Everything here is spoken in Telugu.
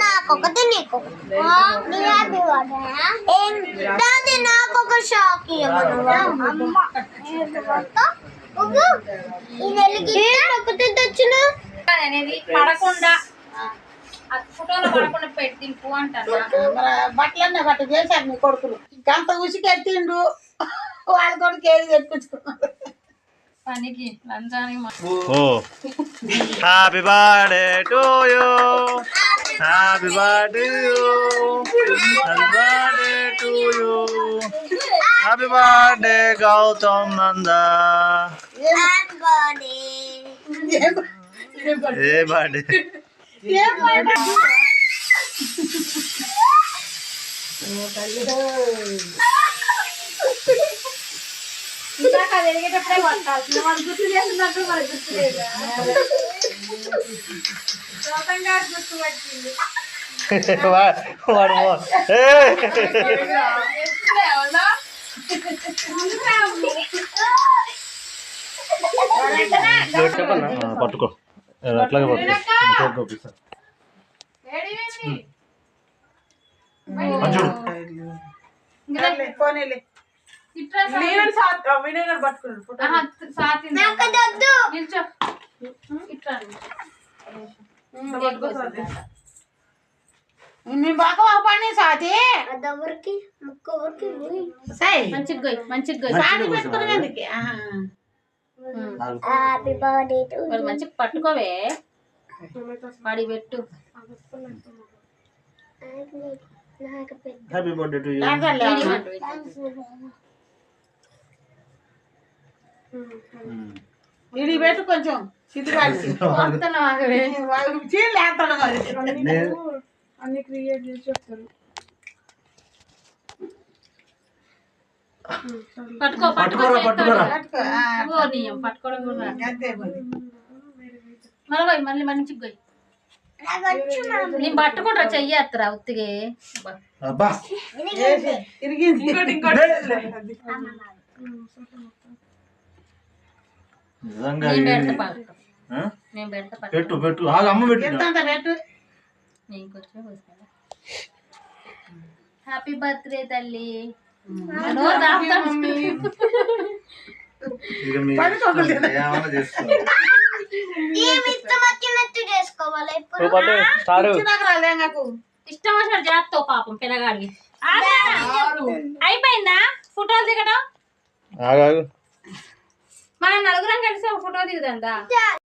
నాకొకటి నీకు నాకొక షాక్ ఒకటి తెచ్చిన అనేది పడకుండా ఫోటోలో పడకుండా పెట్టింపు అంటారు. బట్టలన్నీ బట్ట చేశారు నీ కొడుకులు గంత ఉసికెత్తిండు వాళ్ళ కొడుకు ఏది తెప్పించుకున్నారు పనికి లంచానికి. Happy birthday to you, happy birthday happy birthday to you, happy birthday Gautam Nanda. ఏ బర్త్డే ఇందాక వెలిగేటప్పుడే పట్టాల్సింది, వాళ్ళు గుర్తు చేస్తున్నట్టు మరి గుర్తు లేదు. గౌతమ్ గారు గుర్తు పట్టింది. పట్టుకో అట్లాగే బాగా పని సాతి మంచిగా పట్టుకోవే పడి పెట్టు. Happy birthday to you. ఇది పెట్టు కొంచెం అన్ని క్రియేట్ చేసి చెప్తారు. పట్టుకోరా పట్టుకోవడం మళ్ళీ మళ్ళీ మంచిగా పోయి నేను పట్టుకుంటా చెయ్యత్తరా ఉత్తిగే పెట్టు పెట్టు అమ్మ పెట్టు. హ్యాపీ బర్త్డే తల్లి. ఇష్టం వచ్చిన చేస్తావు పాపం పిల్లగాడికి. అయిపోయిందా ఫోటోలు దిగడం? మనం నలుగురం కలిసి ఒక ఫోటో దిగుదా.